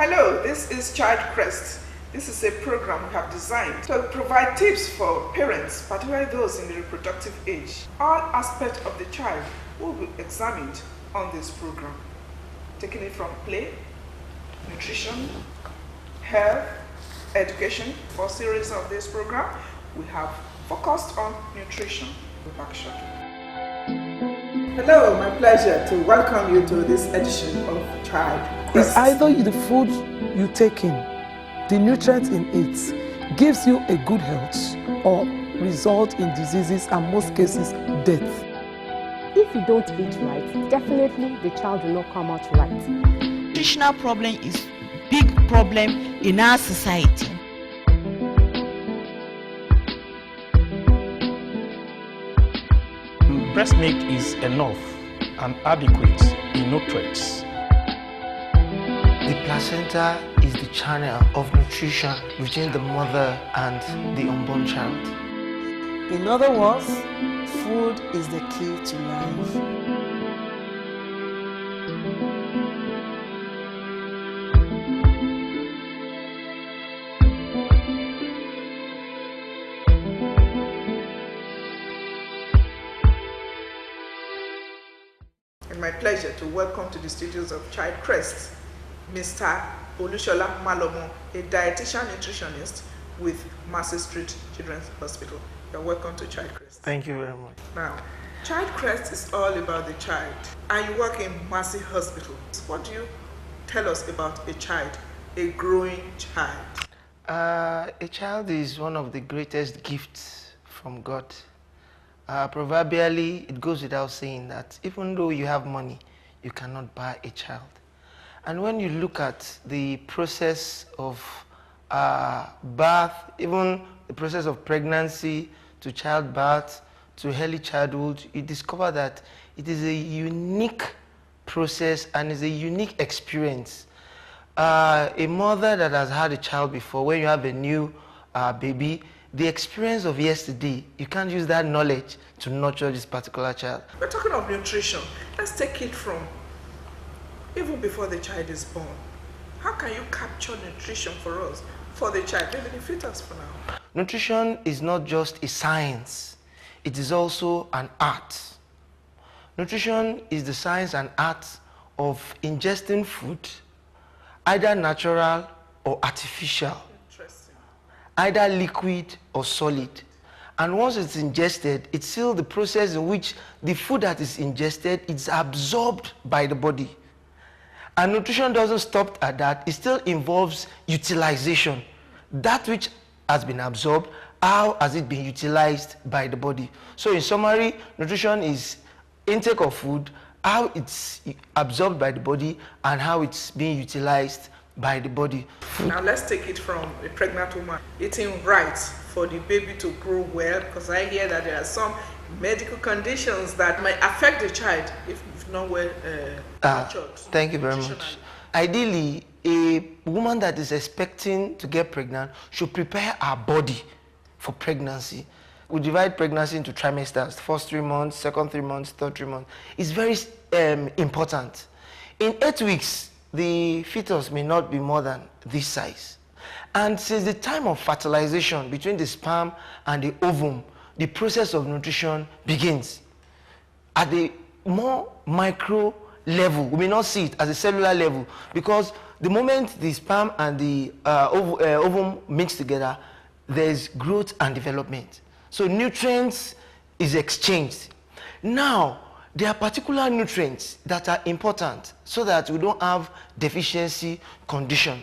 Hello, this is Child Crest. This is a program we have designed to provide tips for parents, particularly those in the reproductive age. All aspects of the child will be examined on this program, taking it from play, nutrition, health, education. For series of this program, we have focused on nutrition. We're back shortly. Hello, my pleasure to welcome you to this edition of Child Crest. It's either the food you take in, the nutrients in it, gives you a good health or result in diseases and most cases death. If you don't eat right, definitely the child will not come out right. Nutritional problem is big problem in our society. Breast milk is enough and adequate in nutrients. The placenta is the channel of nutrition between the mother and the unborn child. In other words, food is the key to life. My pleasure to welcome to the studios of Child Crest, Mr. Olushola Malomo, a dietitian nutritionist with Mercy Street Children's Hospital. You're welcome to Child Crest. Thank you very much. Now, Child Crest is all about the child, and you work in Mercy Hospital. What do you tell us about a child, a growing child? A child is one of the greatest gifts from God. Proverbially, it goes without saying that even though you have money, you cannot buy a child. And when you look at the process of birth, even the process of pregnancy to childbirth to early childhood, you discover that it is a unique process and is a unique experience. A mother that has had a child before, when you have a new baby, the experience of yesterday, you can't use that knowledge to nurture this particular child. We're talking of nutrition. Let's take it from even before the child is born. How can you capture nutrition for us, for the child, maybe the fetus for now? Nutrition is not just a science, it is also an art. Nutrition is the science and art of ingesting food, either natural or artificial, either liquid or solid. And once it's ingested, it's still the process in which the food that is ingested is absorbed by the body. And nutrition doesn't stop at that. It still involves utilization. That which has been absorbed, how has it been utilized by the body? So in summary, nutrition is intake of food, how it's absorbed by the body, and how it's being utilized by the body. Now let's take it from a pregnant woman eating right for the baby to grow well, because I hear that there are some medical conditions that might affect the child if not well nurtured. Thank you very much. Ideally, a woman that is expecting to get pregnant should prepare her body for pregnancy. We divide pregnancy into trimesters: first 3 months, second 3 months, third 3 months. It's very important. In 8 weeks, the fetus may not be more than this size. And since the time of fertilization between the sperm and the ovum, the process of nutrition begins. At the more micro level, we may not see it as a cellular level, because the moment the sperm and the ovum mix together, there's growth and development. So nutrients is exchanged. Now, there are particular nutrients that are important so that we don't have deficiency condition.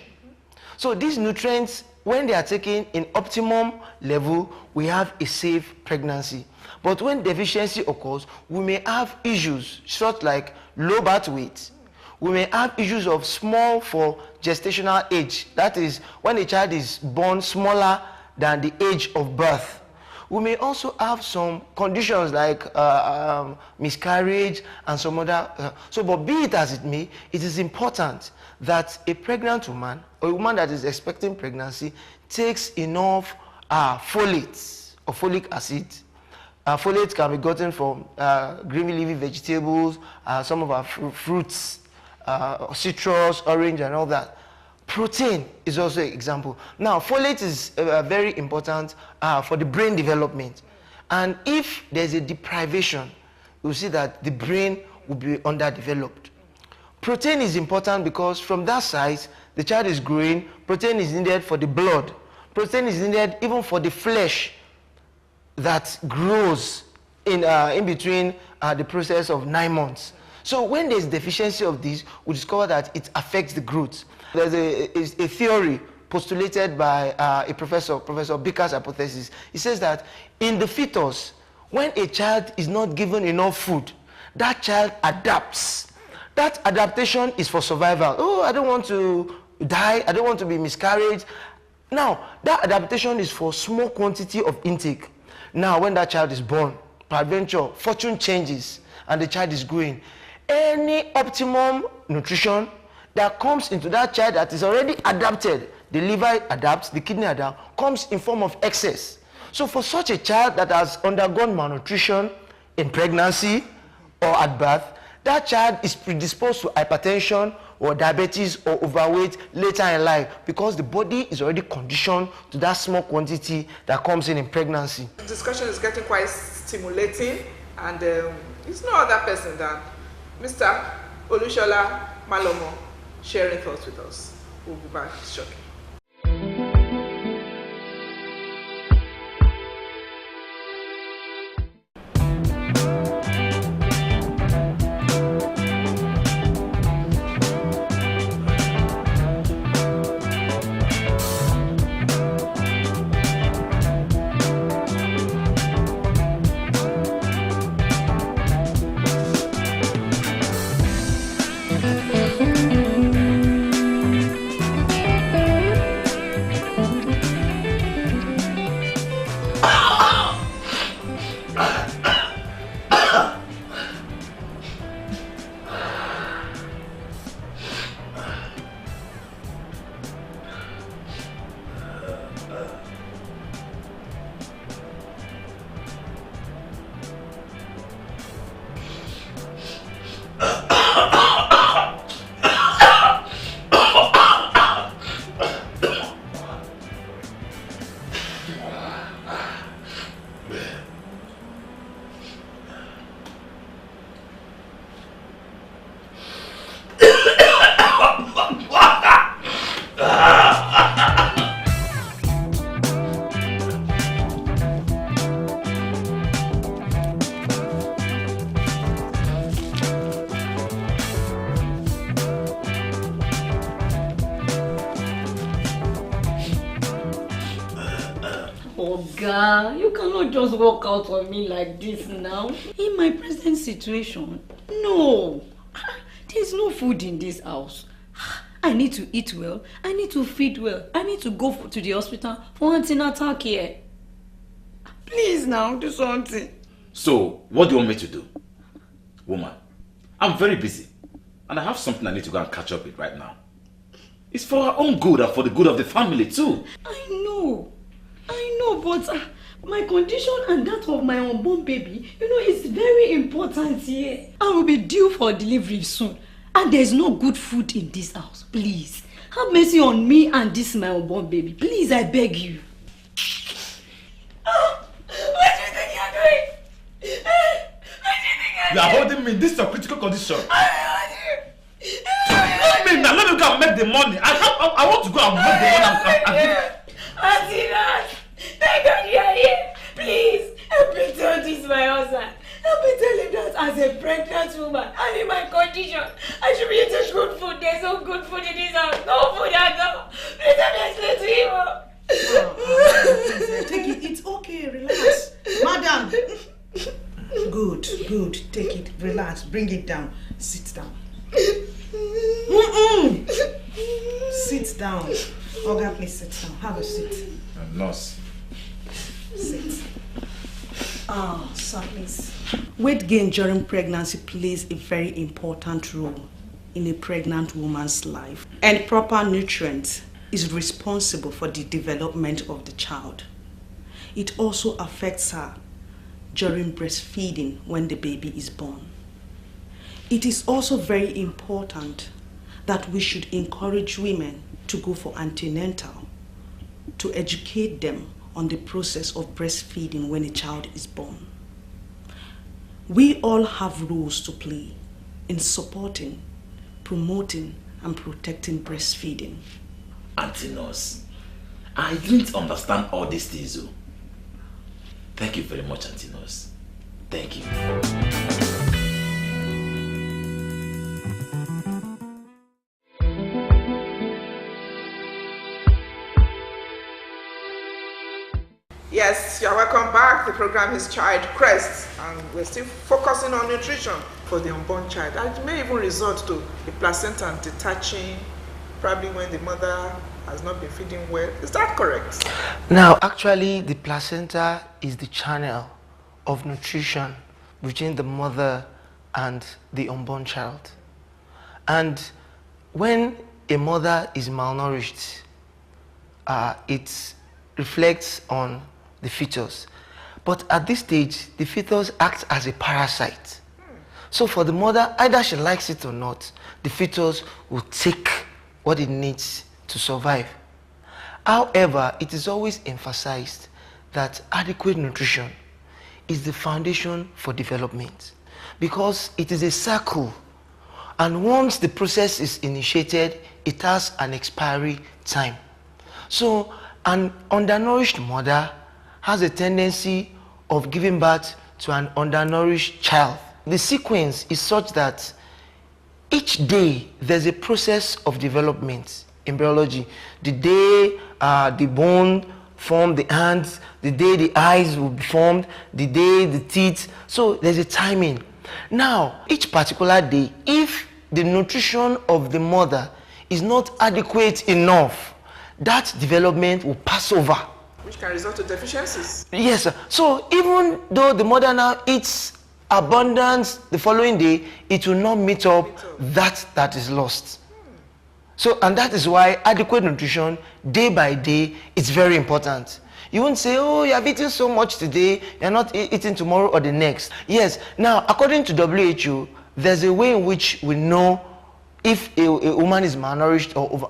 So these nutrients, when they are taken in optimum level, we have a safe pregnancy. But when deficiency occurs, we may have issues such like low birth weight. We may have issues of small for gestational age. That is, when a child is born smaller than the age of birth. We may also have some conditions like miscarriage and some other. But be it as it may, it is important that a pregnant woman or a woman that is expecting pregnancy takes enough folates or folic acid. Folate can be gotten from green leafy vegetables, some of our fruits, citrus, orange, and all that, Protein is also an example. Now, folate is very important for the brain development. And if there's a deprivation, you'll see that the brain will be underdeveloped. Protein is important because from that size, the child is growing. Protein is needed for the blood. Protein is needed even for the flesh that grows in between the process of 9 months. So when there's deficiency of this, we discover that it affects the growth. There's a theory postulated by a professor, Professor Bicker's hypothesis. He says that in the fetus, when a child is not given enough food, that child adapts. That adaptation is for survival. Oh, I don't want to die. I don't want to be miscarried. Now, that adaptation is for small quantity of intake. Now, when that child is born, peradventure, fortune changes and the child is growing. Any optimum nutrition that comes into that child that is already adapted, the liver adapts, the kidney adapts, comes in form of excess. So for such a child that has undergone malnutrition in pregnancy or at birth, that child is predisposed to hypertension or diabetes or overweight later in life because the body is already conditioned to that small quantity that comes in pregnancy. The discussion is getting quite stimulating, and it's no other person than Mr. Olushola Malomo sharing thoughts with us. We'll be back shortly. Oga, you cannot just walk out on me like this now. In my present situation, no. There's no food in this house. I need to eat well. I need to feed well. I need to go to the hospital for antenatal care. Please now, do something. So, what do you want me to do? Woman, I'm very busy. And I have something I need to go and catch up with right now. It's for our own good and for the good of the family too. I know, but my condition and that of my unborn baby, is very important here. I will be due for delivery soon. And there's no good food in this house. Please, have mercy on me and this my unborn baby. Please, I beg you. What do you think you're doing? You are holding me in this critical condition. Let me now. Let me go and make the money. I want to go and make the money. Auntie, thank God you are here. Please, help me tell this my husband. Help me tell him that as a pregnant woman and in my condition, I should be eating good food. There's no good food in this house. No food at all. Please help me explain to him. Take it. It's okay. Relax. Madam. Good. Take it. Relax. Bring it down. Sit down. Sit down. Oga, please sit down. Have a seat. Nurse. Sit. So please. Weight gain during pregnancy plays a very important role in a pregnant woman's life. And proper nutrients is responsible for the development of the child. It also affects her during breastfeeding when the baby is born. It is also very important that we should encourage women to go for antenatal, to educate them on the process of breastfeeding when a child is born. We all have roles to play in supporting, promoting, and protecting breastfeeding. Auntie Nurse, I didn't understand all these things though. Thank you very much, Auntie Nurse. Thank you. Yes, you're welcome back. The program is Child Crest, and we're still focusing on nutrition for the unborn child. It may even result to the placenta detaching, probably when the mother has not been feeding well. Is that correct? Now, actually, the placenta is the channel of nutrition between the mother and the unborn child. And when a mother is malnourished, it reflects on the fetus. But at this stage, the fetus acts as a parasite. So for the mother, either she likes it or not, the fetus will take what it needs to survive. However, it is always emphasized that adequate nutrition is the foundation for development, because it is a circle, and once the process is initiated, it has an expiry time. So an undernourished mother has a tendency of giving birth to an undernourished child. The sequence is such that each day there's a process of development in biology. The day the bone formed, the hands, the day the eyes will be formed, the day the teeth. So there's a timing. Now, each particular day, if the nutrition of the mother is not adequate enough, that development will pass over. Which can result in deficiencies. Yes, sir. So even though the mother now eats abundance the following day, it will not meet up that is lost. So, and that is why adequate nutrition day by day is very important. You won't say, oh, you have eaten so much today, you're not eating tomorrow or the next. Yes. Now, according to WHO, there's a way in which we know if a woman is malnourished or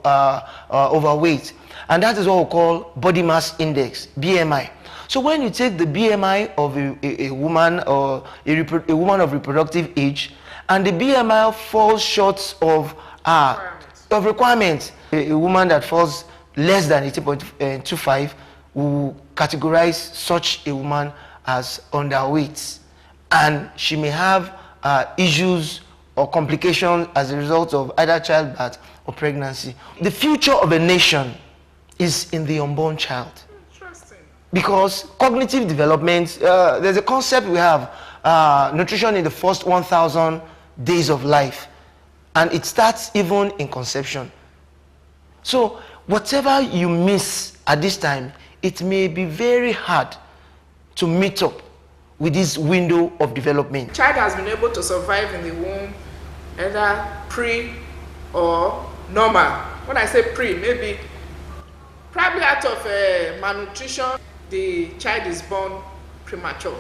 overweight. And that is what we call body mass index, BMI. So when you take the BMI of a woman or a woman of reproductive age, and the BMI falls short of requirements, a woman that falls less than 80.25 will categorize such a woman as underweight, and she may have issues or complications as a result of either childbirth or pregnancy. The future of a nation is in the unborn child. Interesting. Because cognitive development, there's a concept we have, nutrition in the first 1,000 days of life, and it starts even in conception. So whatever you miss at this time, it may be very hard to meet up with this window of development. Child has been able to survive in the womb either pre or normal. When I say pre, maybe probably out of malnutrition, the child is born premature,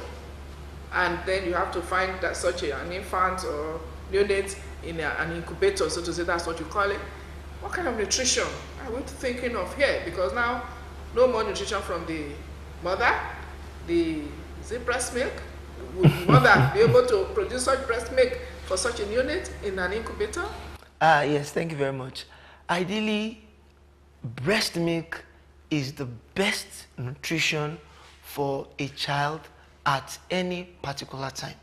and then you have to find that such an infant or neonate in an incubator, so to say, that's what you call it. What kind of nutrition are we thinking of here? Because now, no more nutrition from the mother. Is it breast milk? Would the mother be able to produce such breast milk for such a unit in an incubator? Yes, thank you very much. Ideally, breast milk is the best nutrition for a child at any particular time.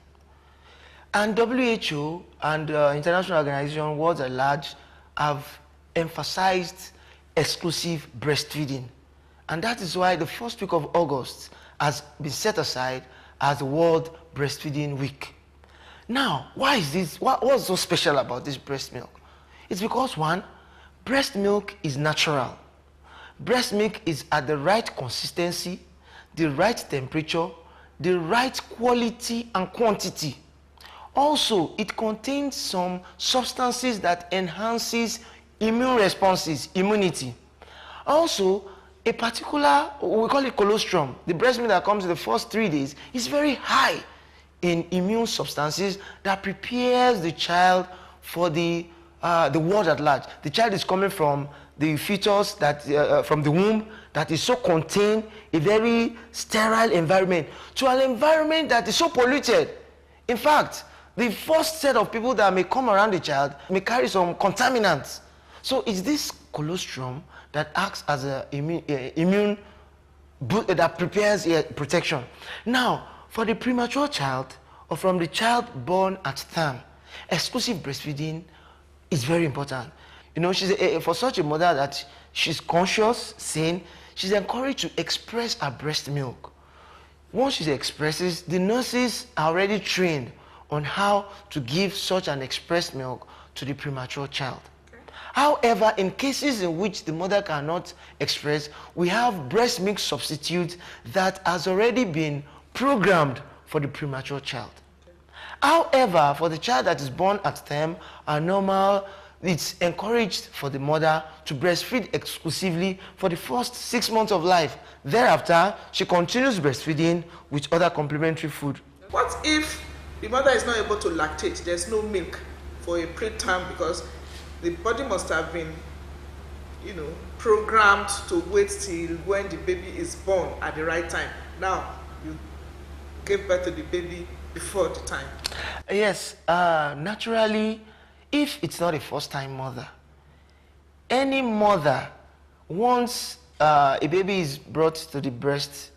And WHO and international organizations world at large have emphasized exclusive breastfeeding. And that is why the first week of August has been set aside as the World Breastfeeding Week. Now, why is this? What's so special about this breast milk? It's because, one, breast milk is natural. Breast milk is at the right consistency, the right temperature, the right quality and quantity. Also, it contains some substances that enhances immune responses, immunity. Also, a particular, we call it colostrum, the breast milk that comes in the first 3 days, is very high in immune substances that prepares the child for the the world at large. The child is coming from the fetus from the womb that is so contained, a very sterile environment, to an environment that is so polluted. In fact, the first set of people that may come around the child may carry some contaminants. So it's this colostrum that acts as an immune that prepares protection. Now, for the premature child or from the child born at term, exclusive breastfeeding is very important. You know, for such a mother that she's conscious, sane, she's encouraged to express her breast milk. Once she expresses, the nurses are already trained on how to give such an expressed milk to the premature child. However, in cases in which the mother cannot express, we have breast milk substitute that has already been programmed for the premature child. However, for the child that is born at term, normal, it's encouraged for the mother to breastfeed exclusively for the first 6 months of life. Thereafter, she continues breastfeeding with other complementary food. What if the mother is not able to lactate? There's no milk for a preterm because the body must have been, programmed to wait till when the baby is born at the right time. Now, you gave birth to the baby before the time. Yes, naturally, if it's not a first-time mother, any mother, once a baby is brought to the breast,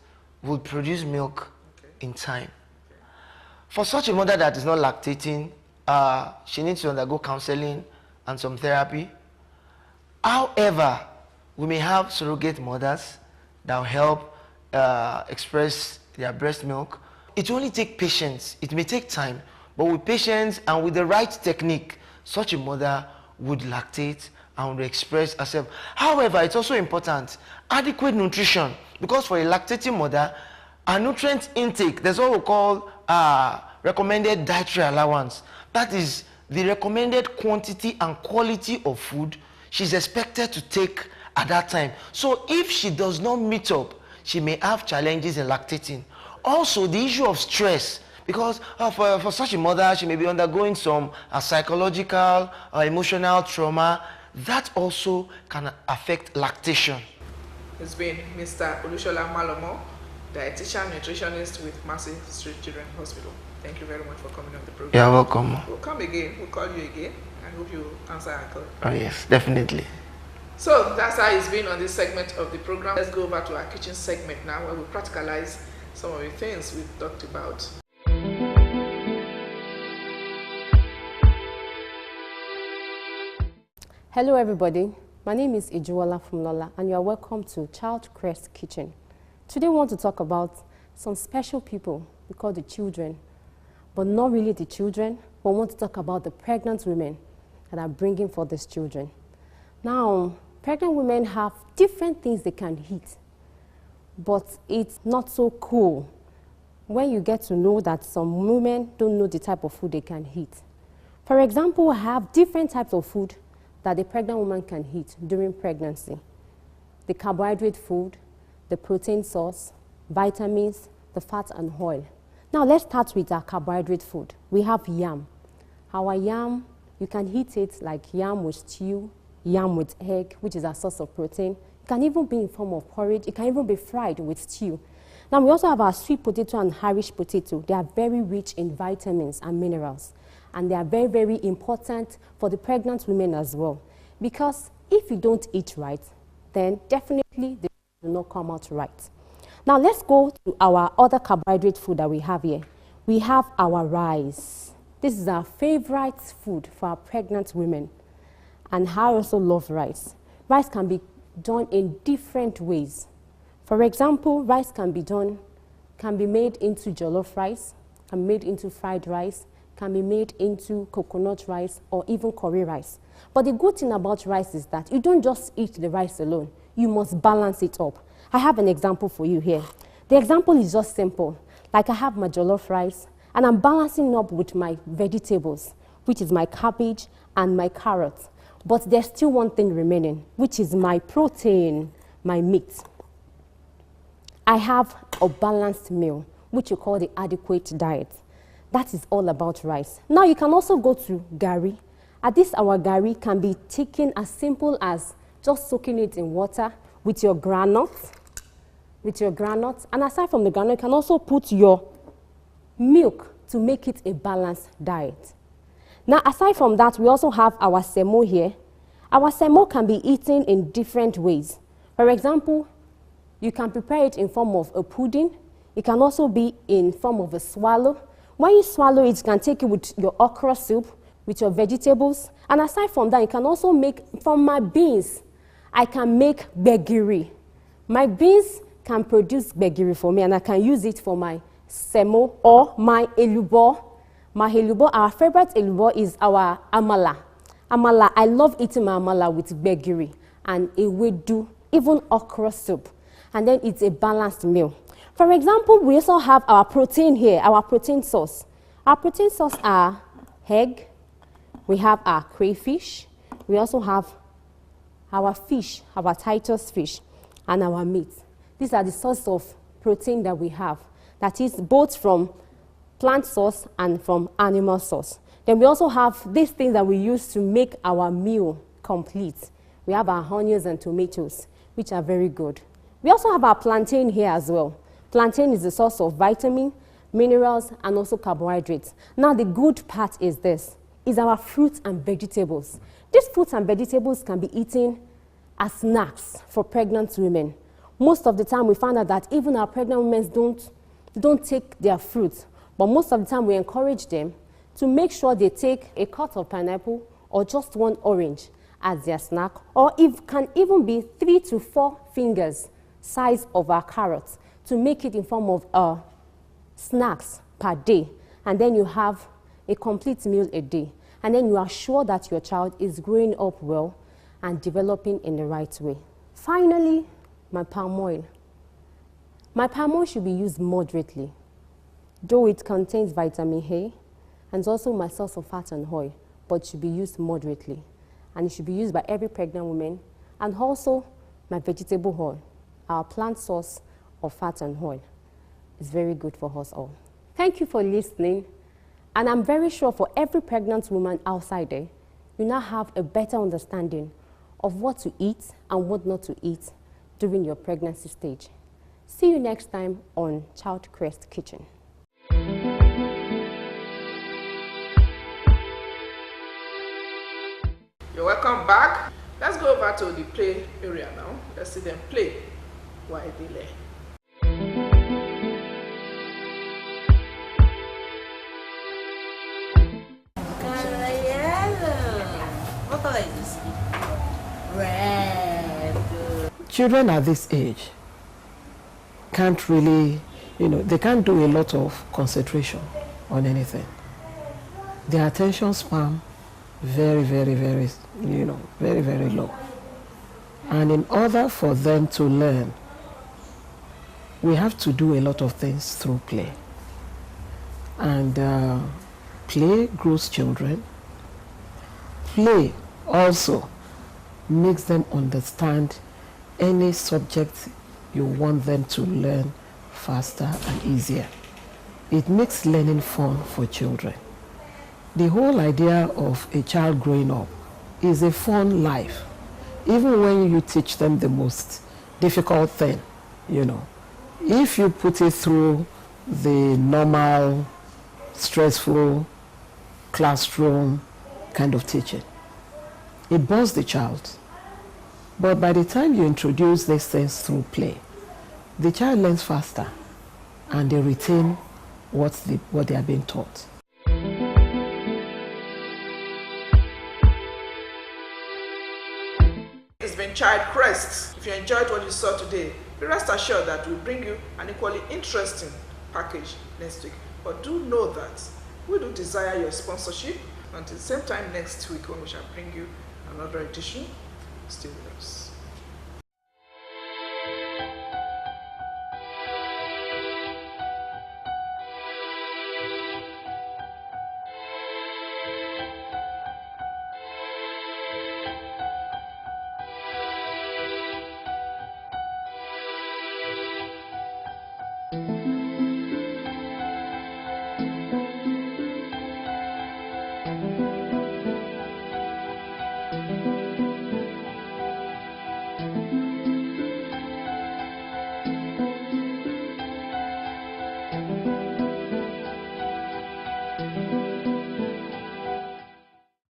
will produce milk in time. For such a mother that is not lactating, she needs to undergo counseling and some therapy. However, we may have surrogate mothers that will help express their breast milk. It only takes patience. It may take time, but with patience and with the right technique, such a mother would lactate and would express herself. However, it's also important, adequate nutrition, because for a lactating mother, a nutrient intake, there's what we call recommended dietary allowance. That is the recommended quantity and quality of food she's expected to take at that time. So if she does not meet up, she may have challenges in lactating. Also, the issue of stress, because for such a mother, she may be undergoing some psychological or emotional trauma. That also can affect lactation. It's been Mr. Olushola Malomo, dietitian nutritionist with Mercy Street Children's Hospital. Thank you very much for coming on the program. You're welcome. We'll come again. We'll call you again. I hope you answer our call. Oh yes, definitely. So that's how it's been on this segment of the program. Let's go over to our kitchen segment now, where we practicalize some of the things we've talked about. Hello everybody, my name is Ijuola Fumlola and you are welcome to Child Crest Kitchen. Today we want to talk about some special people we call the children, but not really the children, but we want to talk about the pregnant women that are bringing forth these children. Now, pregnant women have different things they can eat, but it's not so cool when you get to know that some women don't know the type of food they can eat. For example, we have different types of food that the pregnant woman can eat during pregnancy. The carbohydrate food, the protein source, vitamins, the fat and oil. Now let's start with our carbohydrate food. We have yam. Our yam, you can eat it like yam with stew, yam with egg, which is a source of protein. It can even be in form of porridge. It can even be fried with stew. Now we also have our sweet potato and Irish potato. They are very rich in vitamins and minerals. And they are very, very important for the pregnant women as well. Because if you don't eat right, then definitely the will not come out right. Now let's go to our other carbohydrate food that we have here. We have our rice. This is our favorite food for our pregnant women. And I also love rice. Rice can be done in different ways. For example, rice can be made into jollof rice, can be made into fried rice, can be made into coconut rice or even curry rice. But the good thing about rice is that you don't just eat the rice alone. You must balance it up. I have an example for you here. The example is just simple. Like I have my jollof rice and I'm balancing up with my vegetables, which is my cabbage and my carrots. But there's still one thing remaining, which is my protein, my meat. I have a balanced meal, which you call the adequate diet. That is all about rice. Now you can also go to gari. This our gari can be taken as simple as just soaking it in water with your granules. And aside from the granule, you can also put your milk to make it a balanced diet. Now, aside from that, we also have our semo here. Our semo can be eaten in different ways. For example, you can prepare it in form of a pudding. It can also be in form of a swallow. When you swallow it, you can take it with your okra soup, with your vegetables. And aside from that, you can also make, from my beans, I can make gbegiri. My beans can produce gbegiri for me, and I can use it for my semo or my elubo. My elubo, our favorite elubo is our amala. Amala, I love eating my amala with gbegiri and ewedu, even okra soup. And then it's a balanced meal. For example, we also have our protein here, our protein source. Our protein source are egg, we have our crayfish, we also have our fish, our Titus fish, and our meat. These are the source of protein that we have. That is both from plant source and from animal source. Then we also have these things that we use to make our meal complete. We have our onions and tomatoes, which are very good. We also have our plantain here as well. Plantain is the source of vitamin, minerals, and also carbohydrates. Now the good part is this, is our fruits and vegetables. These fruits and vegetables can be eaten as snacks for pregnant women. Most of the time we find out that even our pregnant women don't take their fruits, but most of the time we encourage them to make sure they take a cut of pineapple or just one orange as their snack, or it can even be 3 to 4 fingers size of our carrots to make it in form of snacks per day. And then you have a complete meal a day. And then you are sure that your child is growing up well and developing in the right way. Finally, my palm oil. My palm oil should be used moderately, though it contains vitamin A and it's also my source of fat and oil, but it should be used moderately. And it should be used by every pregnant woman, and also my vegetable oil, our plant source of fat and oil, is very good for us all. Thank you for listening, and I'm very sure for every pregnant woman outside there, you now have a better understanding of what to eat and what not to eat during your pregnancy stage. See you next time on Child Crest Kitchen. You're welcome back. Let's go over to the play area now. Let's see them play while they lay. What color is this? Red. Children at this age can't really, they can't do a lot of concentration on anything. Their attention span very, very, very, very, very low. And in order for them to learn, we have to do a lot of things through play. And play grows children. Play also makes them understand any subject you want them to learn faster and easier. It makes learning fun for children. The whole idea of a child growing up is a fun life. Even when you teach them the most difficult thing, if you put it through the normal, stressful classroom kind of teaching, it bores the child. But by the time you introduce these things through play, the child learns faster and they retain what they are being taught. It's been Child Crest. If you enjoyed what you saw today, be rest assured that we'll bring you an equally interesting package next week. But do know that we do desire your sponsorship. Until the same time next week when we shall bring you another edition. Stay with us.